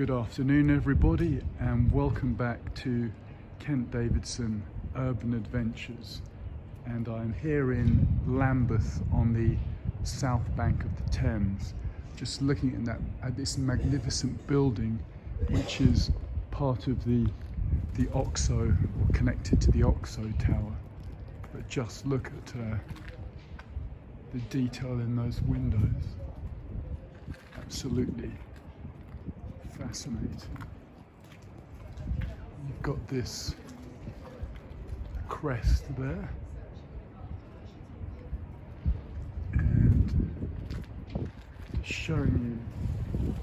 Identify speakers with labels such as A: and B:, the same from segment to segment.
A: Good afternoon everybody, and welcome back to Kent Davidson Urban Adventures. And I'm here in Lambeth on the south bank of the Thames, just looking at this magnificent building which is part of the OXO, or connected to the OXO tower. But just look at the detail in those windows. Absolutely fascinating. You've got this crest there, and just showing you,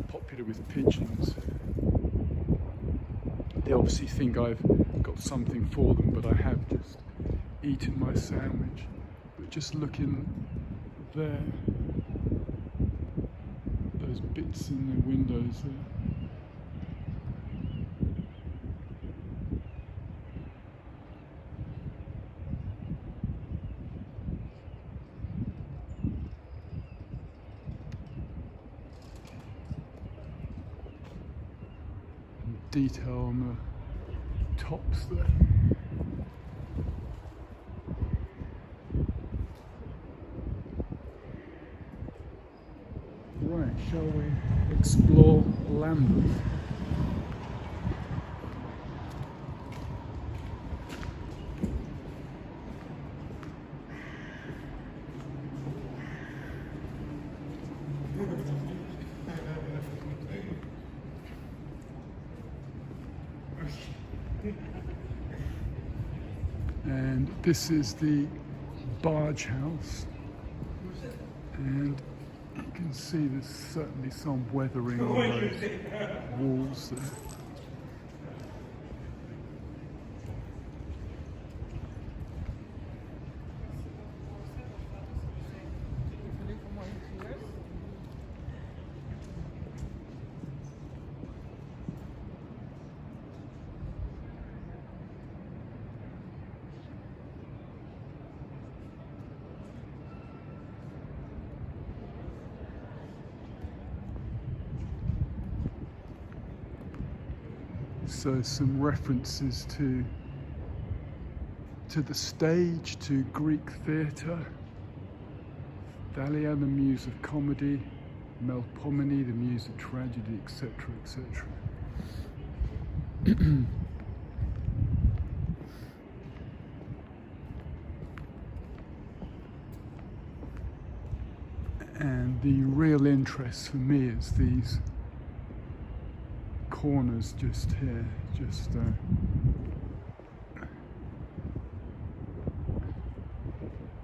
A: popular with pigeons. They obviously think I've got something for them, but I have just eaten my sandwich. But just looking there, those bits in the windows there. And detail on the tops there. Right, shall we explore Lambeth? And this is the barge house, and you can see there's certainly some weathering on those walls there. So some references to the stage, to Greek theatre, Thalia, the muse of comedy, Melpomene, the muse of tragedy, etc., etc. And the real interest for me is these corners just here, just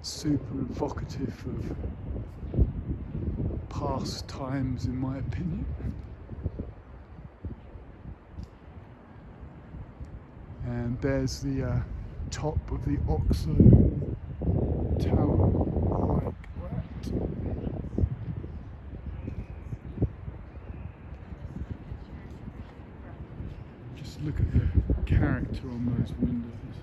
A: super evocative of past times, in my opinion. And there's the top of the OXO tower, like that. Look at the character on those windows.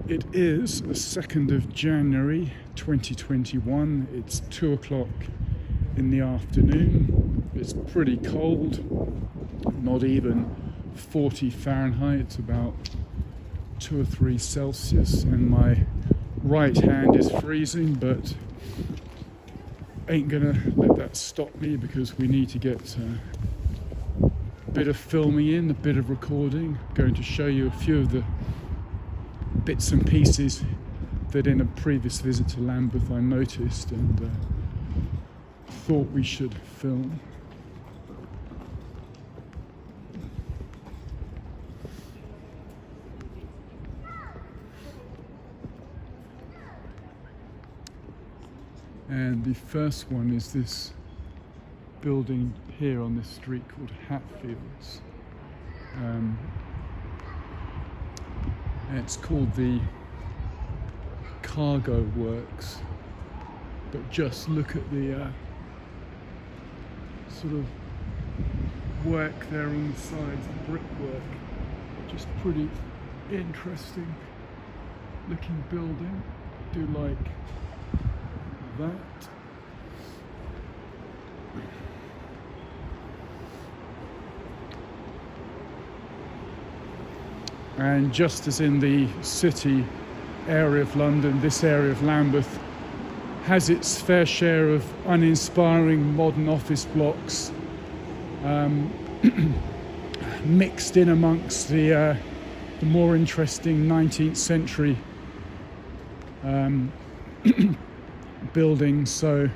A: It is the 2nd of January 2021. It's 2 o'clock in the afternoon. It's pretty cold, not even 40 Fahrenheit, it's about 2 or 3 Celsius, and my right hand is freezing, but ain't gonna let that stop me, because we need to get a bit of filming in, a bit of recording. I'm going to show you a few of the bits and pieces that in a previous visit to Lambeth I noticed and thought we should film. And the first one is this building here on this street called Hatfields. And it's called the Cargo Works. But just look at the sort of work there on the sides, the brickwork. Just pretty interesting looking building. Do like that. And just as in the city area of London, this area of Lambeth has its fair share of uninspiring modern office blocks, mixed in amongst the more interesting 19th century buildings. So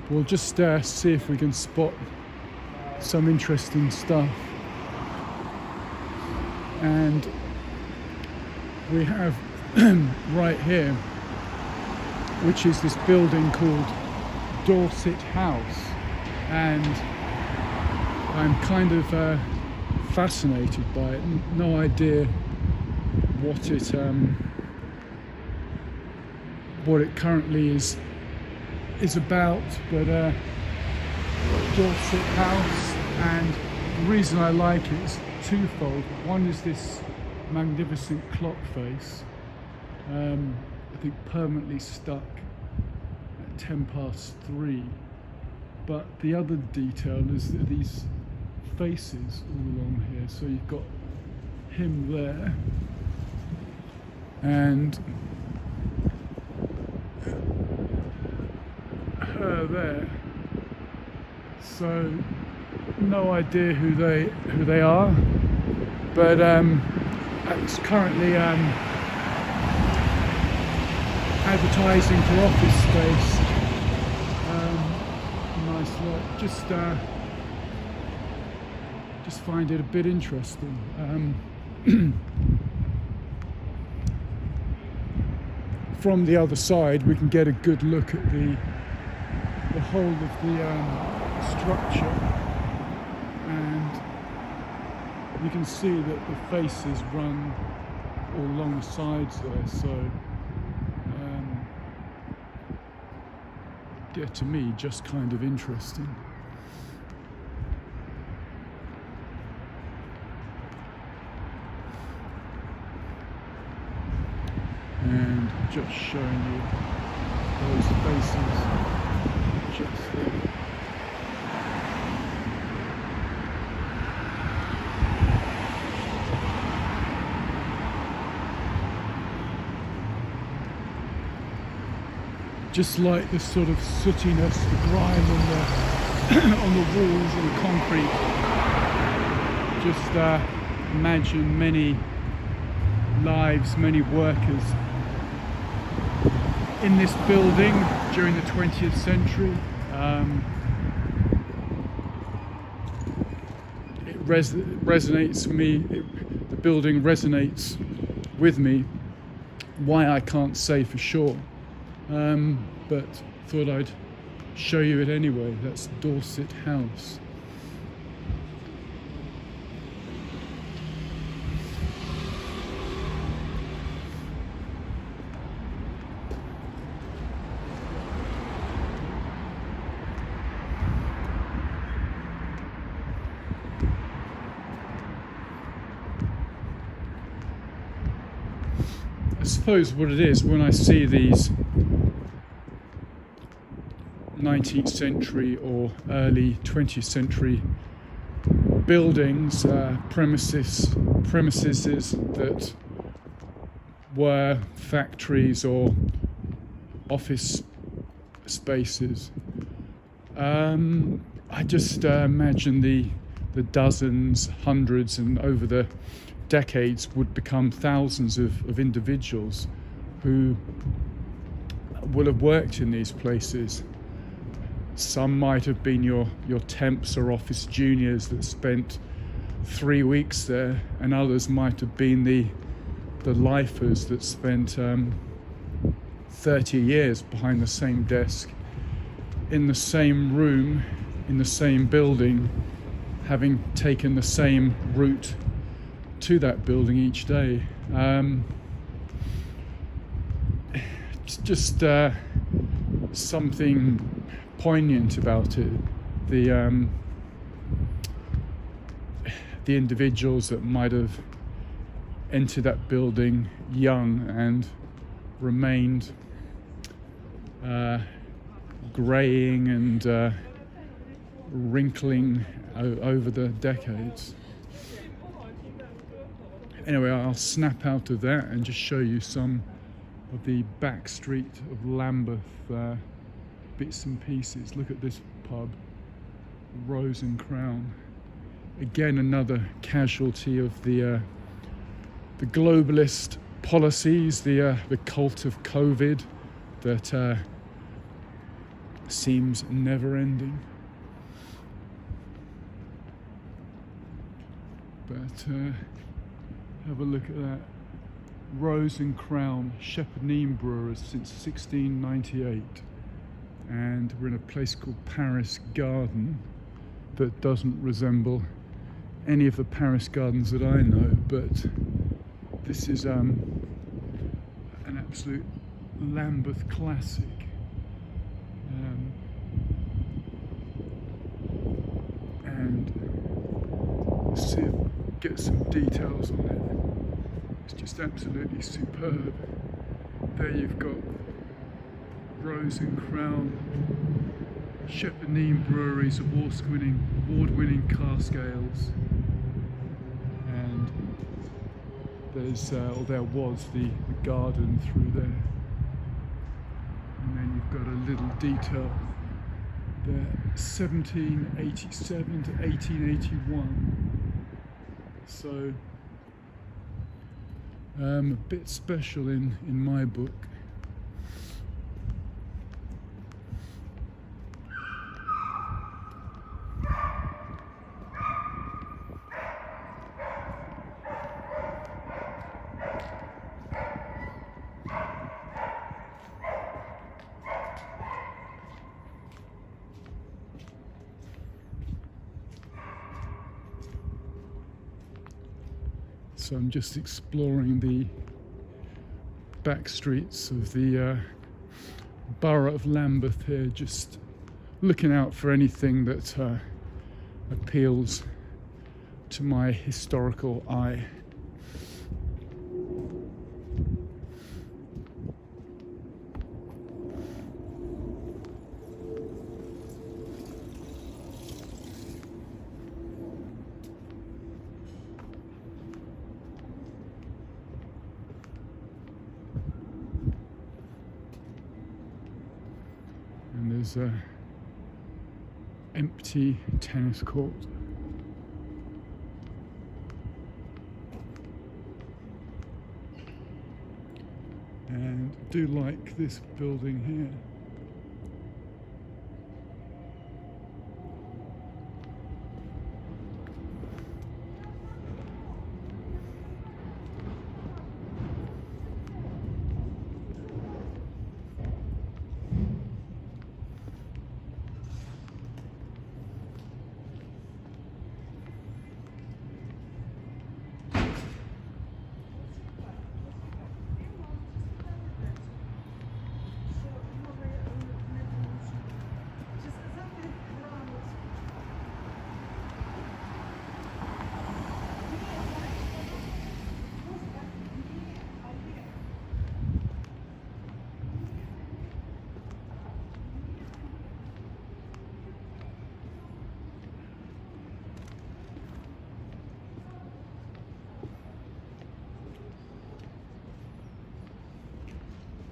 A: we'll just see if we can spot some interesting stuff. And we have right here, which is this building called Dorset House, and I'm kind of fascinated by it. No idea what it currently is about, but Dorset House, and the reason I like it is twofold. One is this magnificent clock face, I think permanently stuck at 3:10. But the other detail is that these faces all along here. So you've got him there, and her there. So no idea who they are, but it's currently advertising for office space. Nice lot. Just find it a bit interesting. From the other side, we can get a good look at the whole of the structure, and you can see that the faces run all along the sides there. So yeah, to me, just kind of interesting. And just showing you those faces just there. Just like the sort of sootiness, the grime on the on the walls and the concrete. Just imagine many lives, many workers in this building during the 20th century. It resonates for me. The building resonates with me. Why, I can't say for sure. But thought I'd show you it anyway. That's Dorset House. I suppose what it is, when I see these 19th century or early 20th century buildings, premises that were factories or office spaces, I just imagine the dozens, hundreds, and over the decades would become thousands of individuals who will have worked in these places. Some might have been your temps or office juniors that spent 3 weeks there, and others might have been the lifers that spent 30 years behind the same desk, in the same room, in the same building, having taken the same route to that building each day. It's just something poignant about it. The individuals that might have entered that building young and remained greying and wrinkling over the decades. Anyway, I'll snap out of that and just show you some of the back street of Lambeth bits and pieces. Look at this pub, Rose and Crown. Again, another casualty of the globalist policies, the cult of COVID that seems never ending. But have a look at that. Rose and Crown, Shepherd Neame Brewers since 1698. And we're in a place called Paris Garden that doesn't resemble any of the Paris gardens that I know, but this is an absolute Lambeth classic. And let's see if get some details on it. It's just absolutely superb. There you've got Rose and Crown, Shepherd Neame Breweries, award-winning cask ales, and there's or there was the garden through there, and then you've got a little detail there, 1787 to 1881. So a bit special in my book. So I'm just exploring the back streets of the borough of Lambeth here, just looking out for anything that appeals to my historical eye. And there's a empty tennis court. And I do like this building here.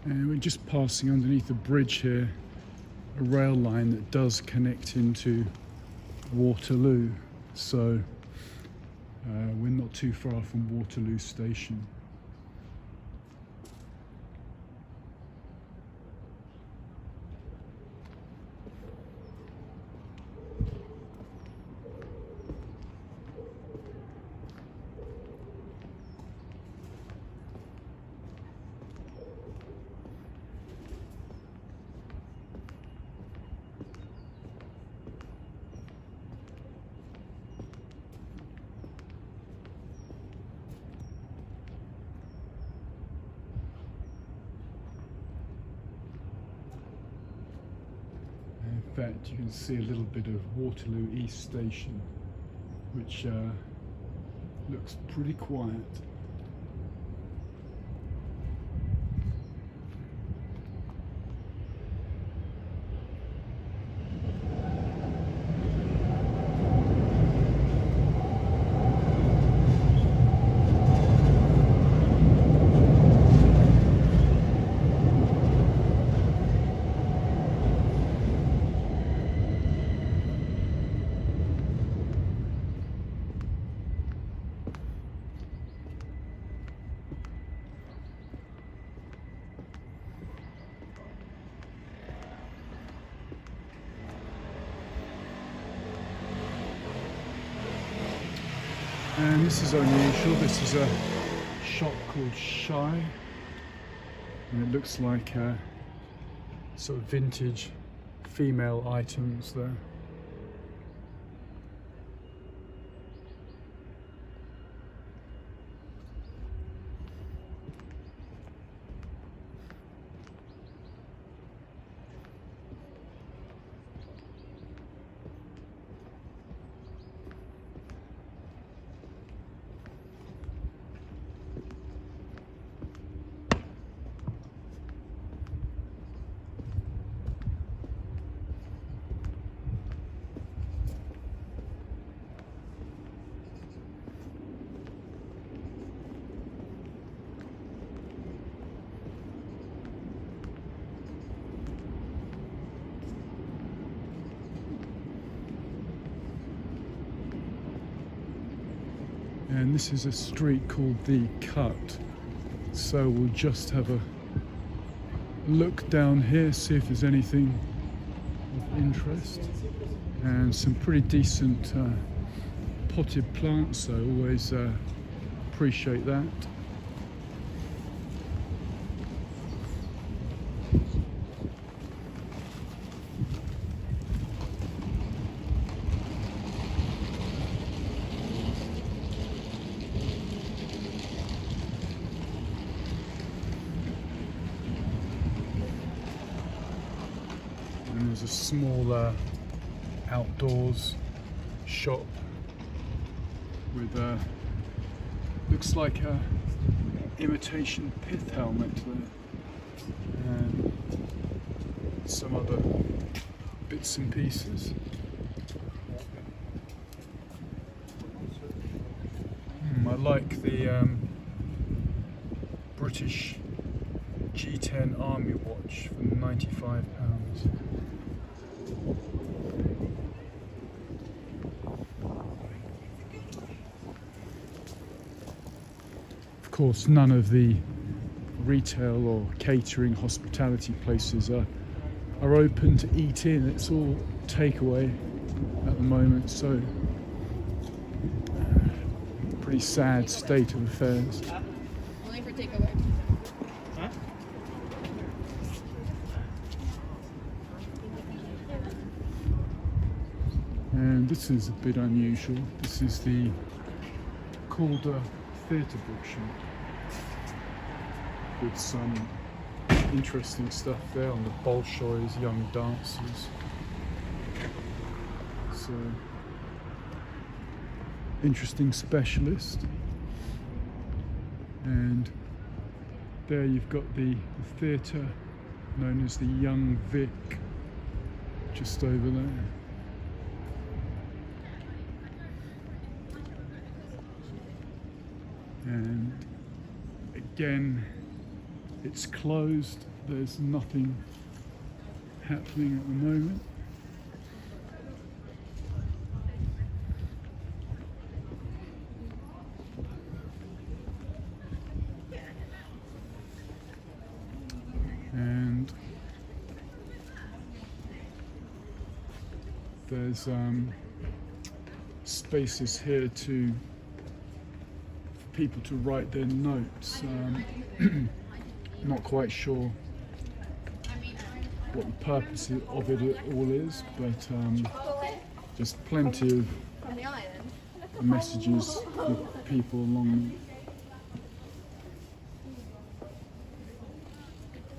A: And we're just passing underneath a bridge here, a rail line that does connect into Waterloo. So we're not too far from Waterloo station. In fact, you can see a little bit of Waterloo East Station, which looks pretty quiet. And this is unusual. This is a shop called Shy, and it looks like sort of vintage female items there. And this is a street called The Cut, so we'll just have a look down here, see if there's anything of interest, and some pretty decent potted plants, so always appreciate that. And there's a small outdoors shop with looks like a imitation pith helmet there, and some other bits and pieces. I like the British G10 Army watch for £95. Of course, none of the retail or catering hospitality places are open to eat in. It's all takeaway at the moment, so pretty sad state of affairs.
B: Only for takeaway.
C: Huh?
A: And this is a bit unusual. This is the Calder Theatre Bookshop with some interesting stuff there on the Bolshoi's Young Dancers. So, interesting specialist. And there you've got the theatre known as the Young Vic, just over there. And again, it's closed. There's nothing happening at the moment. And there's spaces here to people to write their notes. Not quite sure what the purpose of it all is, but just plenty of
B: From the island.
A: messages for people along.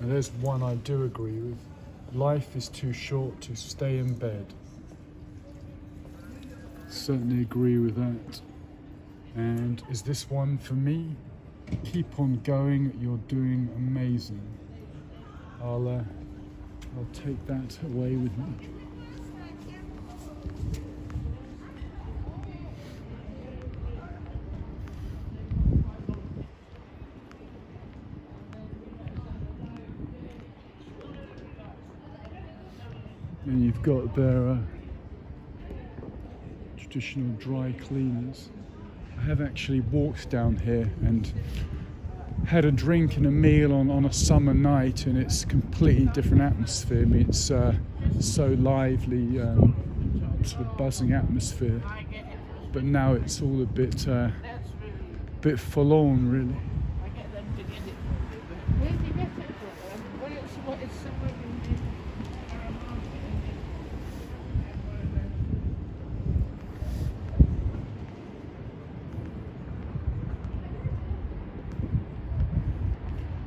A: And there's one I do agree with. Life is too short to stay in bed. Certainly agree with that. And is this one for me? Keep on going, you're doing amazing. I'll take that away with me. And you've got their traditional dry cleaners. I have actually walked down here and had a drink and a meal on a summer night, and it's a completely different atmosphere. I mean, it's so lively, sort of buzzing atmosphere. but now it's all a bit
C: That's really.
A: bit forlorn, really.
C: I get them to get it for me, but where do you get it from? What it's somewhere in the market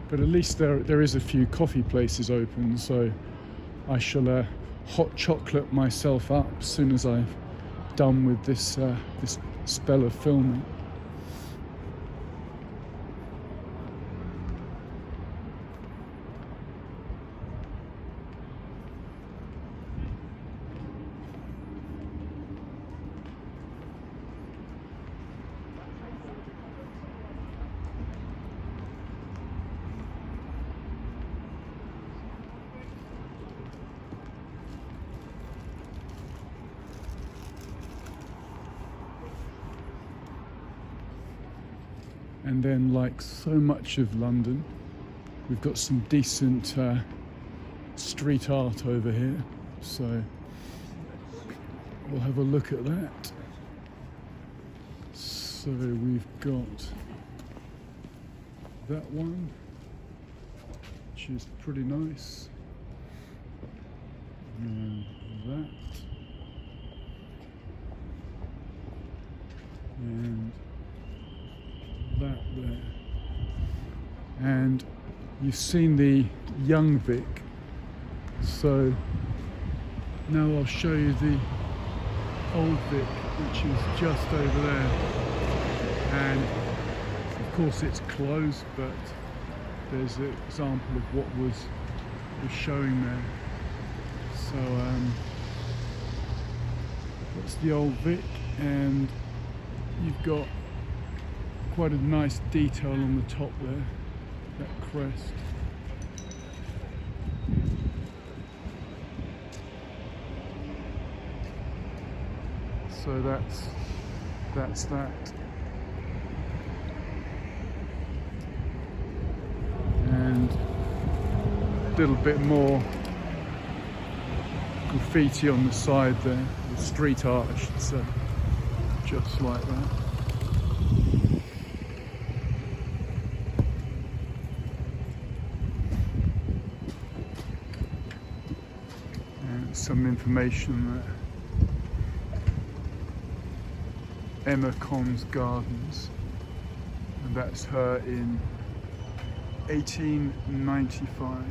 A: But at least there is a few coffee places open, so I shall hot chocolate myself up as soon as I've done with this this spell of filming. And then, like so much of London, we've got some decent street art over here, so we'll have a look at that. So we've got that one, which is pretty nice, and that, and that there. And you've seen the young Vic, so now I'll show you the old Vic, which is just over there. And of course it's closed, but there's an example of what was showing there. So that's the old Vic, and you've got quite a nice detail on the top there, that crest. So that's that. And a little bit more graffiti on the side there, the street art I should say, just like that. Some information there. Emma Con's Gardens, and that's her in 1895.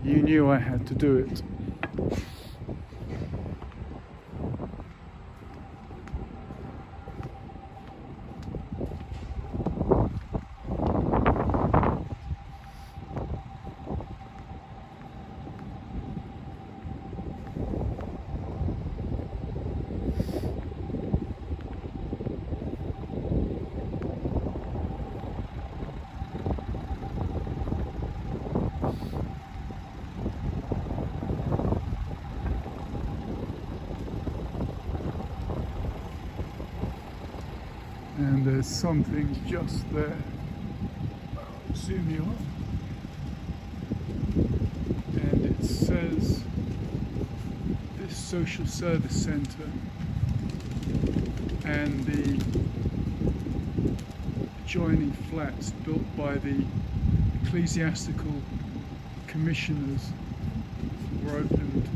A: You knew I had to do it. And there's something just there. I'll zoom you up. And it says this social service centre and the adjoining flats built by the ecclesiastical commissioners were opened.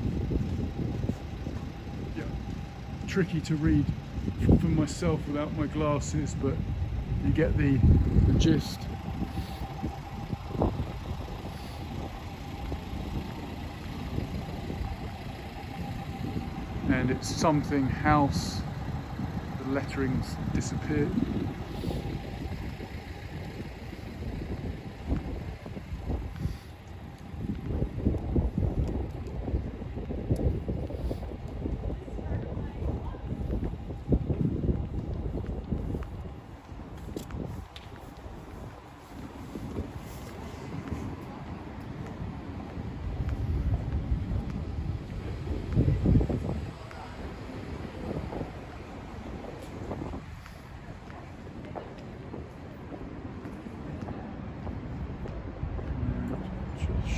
A: Yeah, tricky to read for myself without my glasses, but you get the gist. And it's something house, the lettering's disappeared.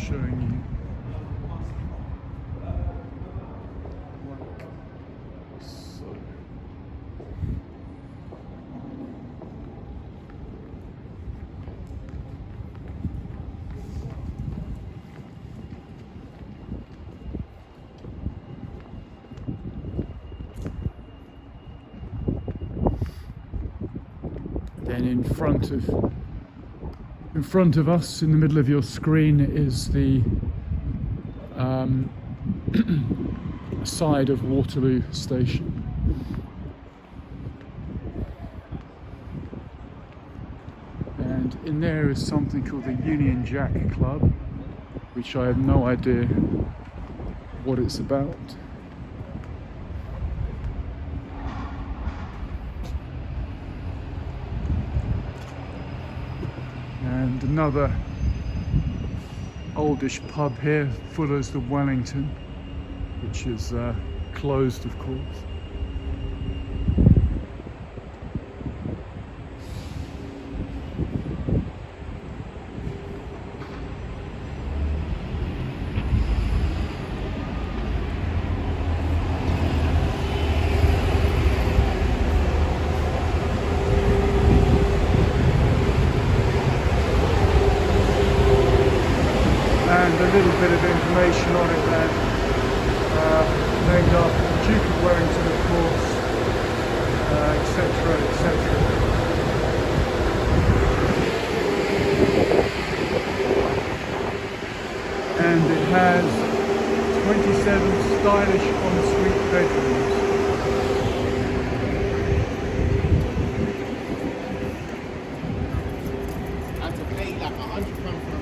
A: showing you. Like so. Then in front of us, in the middle of your screen, is the side of Waterloo station. And in there is something called the Union Jack Club, which I have no idea what it's about. And another oldish pub here, Fuller's the Wellington, which is closed, of course. And a little bit of information on it there, named after the Duke of Wellington, of course, etc., etc. And it has 27 stylish ensuite bedrooms.
C: I had to pay like £100 for a hotel.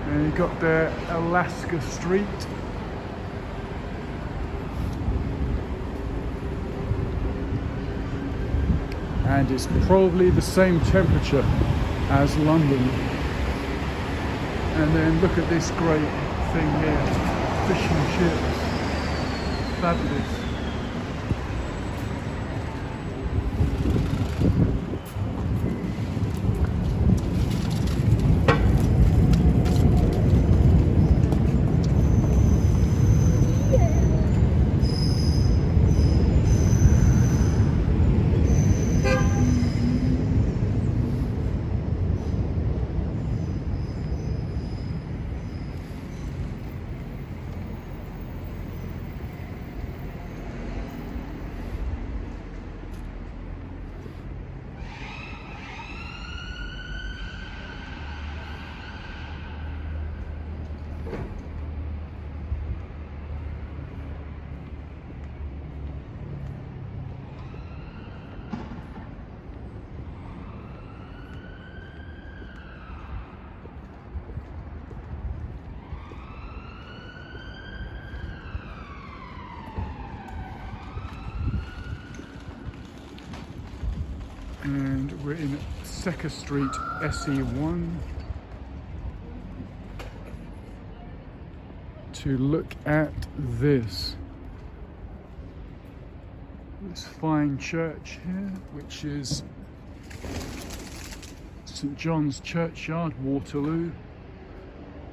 A: And you got the Alaska Street. And it's probably the same temperature as London. And then look at this great thing here, fish and chips. Fabulous. And we're in Secker Street, SE1, to look at this fine church here, which is St John's Churchyard, Waterloo.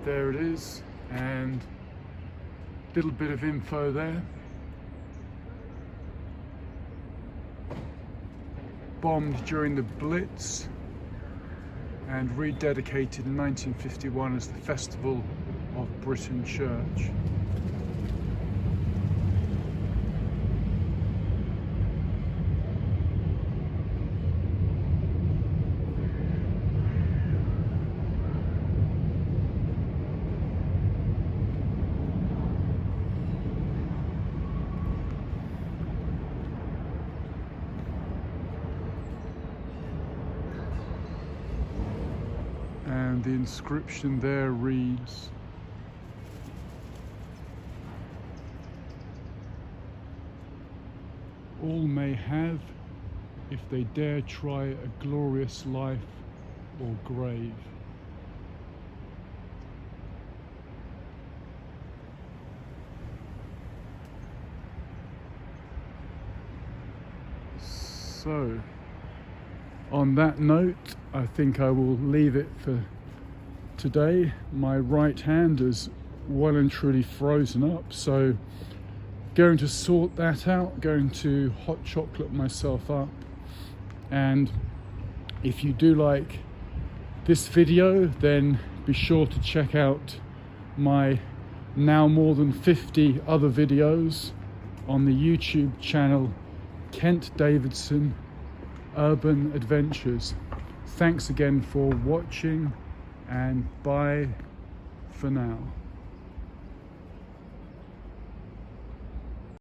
A: There it is, and a little bit of info there. Bombed during the Blitz and rededicated in 1951 as the Festival of Britain Church. And the inscription there reads, "All may have, if they dare try a glorious life or grave." So, on that note, I think I will leave it for today. My right hand is well and truly frozen up, so going to sort that out, going to hot chocolate myself up. And if you do like this video, then be sure to check out my now more than 50 other videos on the YouTube channel Kent Davidson Urban Adventures. Thanks again for watching, and bye for now.